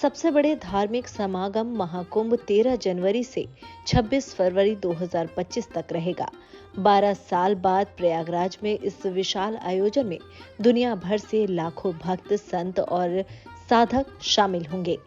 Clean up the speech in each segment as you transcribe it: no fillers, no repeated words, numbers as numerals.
सबसे बड़े धार्मिक समागम महाकुंभ 13 जनवरी से 26 फरवरी 2025 तक रहेगा। 12 साल बाद प्रयागराज में इस विशाल आयोजन में दुनिया भर से लाखों भक्त, संत और साधक शामिल होंगे।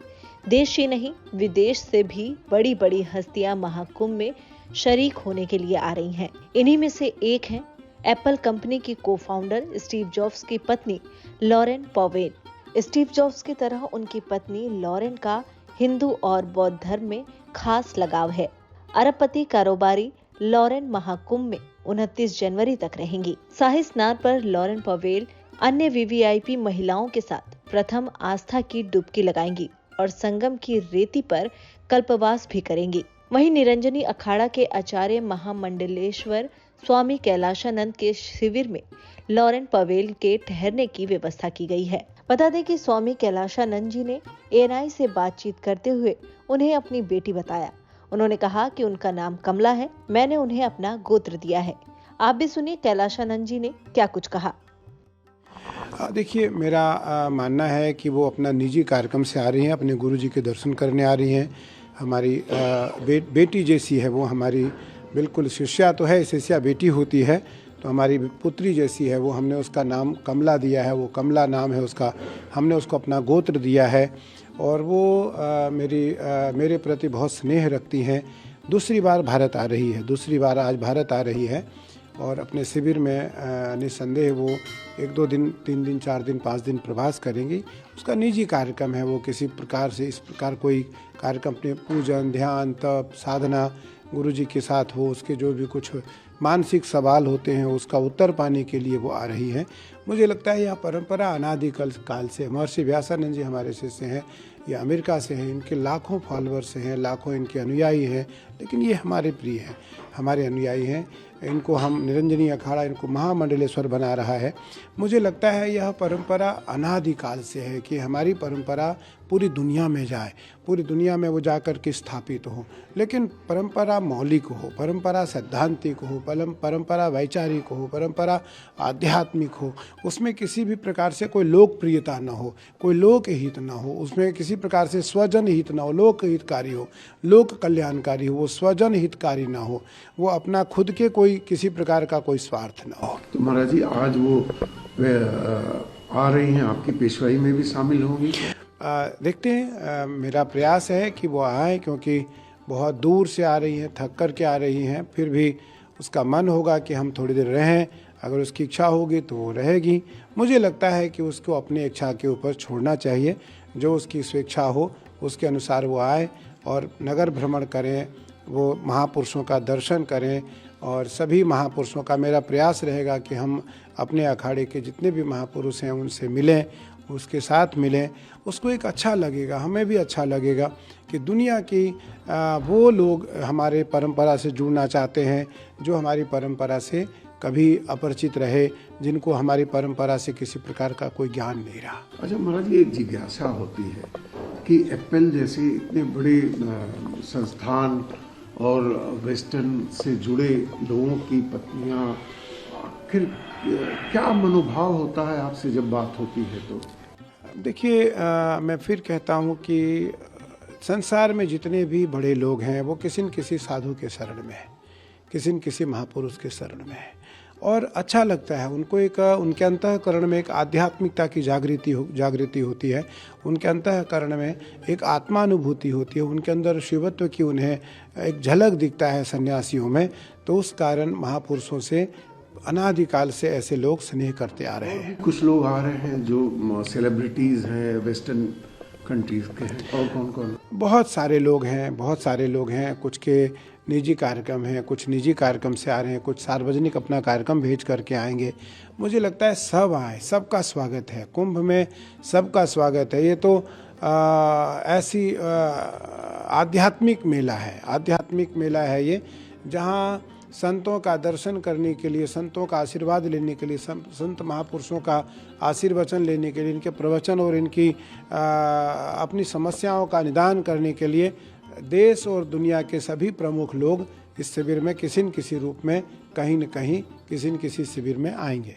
देश ही नहीं, विदेश से भी बड़ी बड़ी हस्तियां महाकुंभ में शरीक होने के लिए आ रही हैं। इन्हीं में से एक हैं एप्पल कंपनी की को-फाउंडर स्टीव जॉब्स की पत्नी लॉरेन पॉवेल। स्टीव जॉब्स की तरह उनकी पत्नी लॉरेन का हिंदू और बौद्ध धर्म में खास लगाव है। अरबपति कारोबारी लॉरेन महाकुंभ में 29 जनवरी तक रहेंगी। शाही स्नान पर लॉरेन पॉवेल अन्य वीवीआईपी महिलाओं के साथ प्रथम आस्था की डुबकी लगाएंगी और संगम की रेती पर कल्पवास भी करेंगी। वहीं निरंजनी अखाड़ा के आचार्य महामंडलेश्वर स्वामी कैलाशानंद के शिविर में लॉरेन पॉवेल के ठहरने की व्यवस्था की गई है। बता दें कि स्वामी कैलाशानंद जी ने एएनआई से बातचीत करते हुए उन्हें अपनी बेटी बताया। उन्होंने कहा कि उनका नाम कमला है, मैंने उन्हें अपना गोत्र दिया है। आप भी सुनिए कैलाशानंद जी ने क्या कुछ कहा। देखिए, मेरा मानना है कि वो अपना निजी कार्यक्रम से आ रही हैं, अपने गुरुजी के दर्शन करने आ रही हैं। हमारी बेटी जैसी है वो, हमारी बिल्कुल शिष्या तो है, शिष्या बेटी होती है, तो हमारी पुत्री जैसी है वो। हमने उसका नाम कमला दिया है, वो कमला नाम है उसका। हमने उसको अपना गोत्र दिया है और वो मेरे प्रति बहुत स्नेह रखती हैं। दूसरी बार भारत आ रही है, दूसरी बार आज भारत आ रही है और अपने शिविर में निस्संदेह वो 1-2 दिन, 3 दिन, 4 दिन, 5 दिन प्रवास करेंगी। उसका निजी कार्यक्रम है, वो किसी प्रकार से इस प्रकार कोई कार्यक्रम अपने पूजन, ध्यान, तप, साधना गुरुजी के साथ हो, उसके जो भी कुछ मानसिक सवाल होते हैं उसका उत्तर पाने के लिए वो आ रही हैं। मुझे लगता है यह परंपरा काल से, महर्षि व्यासानंद जी हमारे शिष्य हैं, ये अमेरिका से हैं, इनके लाखों फॉलोअर्स हैं, लाखों इनके अनुयायी हैं, लेकिन ये हमारे प्रिय हैं, हमारे अनुयायी हैं। इनको हम निरंजनी अखाड़ा, इनको महामंडलेश्वर बना रहा है। मुझे लगता है यह परंपरा अनादिकाल से है कि हमारी परंपरा पूरी दुनिया में जाए, पूरी दुनिया में वो जाकर के स्थापित हो। लेकिन परंपरा मौलिक हो, परंपरा सैद्धांतिक हो, परंपरा वैचारिक हो, परंपरा आध्यात्मिक हो। उसमें किसी भी प्रकार से कोई लोकप्रियता न हो, कोई लोकहित न हो, उसमें किसी प्रकार से स्वजन हित न हो, लोक हितकारी हो, लोक कल्याणकारी हो, वो स्वजन हितकारी न हो, वो अपना खुद के कोई किसी प्रकार का कोई स्वार्थ न हो। तो महाराज जी, आज वो आ रही हैं, आपकी पेशवाई में भी शामिल होंगी? देखते हैं, मेरा प्रयास है कि वो आए, क्योंकि बहुत दूर से आ रही हैं, थक कर के आ रही हैं। फिर भी उसका मन होगा कि हम थोड़ी देर रहें, अगर उसकी इच्छा होगी तो वो रहेगी। मुझे लगता है कि उसको अपनी इच्छा के ऊपर छोड़ना चाहिए, जो उसकी स्वेच्छा हो उसके अनुसार वो आए और नगर भ्रमण करें, वो महापुरुषों का दर्शन करें। और सभी महापुरुषों का मेरा प्रयास रहेगा कि हम अपने अखाड़े के जितने भी महापुरुष हैं उनसे मिलें, उसके साथ मिलें। उसको एक अच्छा लगेगा, हमें भी अच्छा लगेगा कि दुनिया की वो लोग हमारे परंपरा से जुड़ना चाहते हैं जो हमारी परंपरा से कभी अपरिचित रहे, जिनको हमारी परंपरा से किसी प्रकार का कोई ज्ञान नहीं रहा। अच्छा महाराज जी, एक जिज्ञासा होती है कि एप्पल जैसे इतने बड़े संस्थान और वेस्टर्न से जुड़े लोगों की पत्नियां, आखिर क्या मनोभाव होता है आपसे जब बात होती है तो? देखिए, मैं फिर कहता हूँ कि संसार में जितने भी बड़े लोग हैं वो किसी न किसी साधु के शरण में है, किसी न किसी महापुरुष के शरण में है और अच्छा लगता है उनको। एक उनके अंतःकरण में एक आध्यात्मिकता की जागृति होती है, उनके अंतःकरण में एक आत्मानुभूति होती है, उनके अंदर शिवत्व की उन्हें एक झलक दिखता है सन्यासियों में। तो उस कारण महापुरुषों से अनादिकाल से ऐसे लोग स्नेह करते आ रहे हैं। कुछ लोग आ रहे हैं जो सेलिब्रिटीज़ हैं, वेस्टर्न कंट्रीज़ के हैं, और कौन कौन? बहुत सारे लोग हैं, बहुत सारे लोग हैं। कुछ के निजी कार्यक्रम हैं, कुछ निजी कार्यक्रम से आ रहे हैं, कुछ सार्वजनिक अपना कार्यक्रम भेज करके आएंगे। मुझे लगता है सब आए, सबका स्वागत है, कुंभ में सबका स्वागत है। ये तो ऐसी आध्यात्मिक मेला है, आध्यात्मिक मेला है ये, जहाँ संतों का दर्शन करने के लिए, संतों का आशीर्वाद लेने के लिए, संत महापुरुषों का आशीर्वचन लेने के लिए, इनके प्रवचन और इनकी अपनी समस्याओं का निदान करने के लिए देश और दुनिया के सभी प्रमुख लोग इस शिविर में किसी न किसी रूप में, कहीं न कहीं, किसी न किसी शिविर में आएंगे।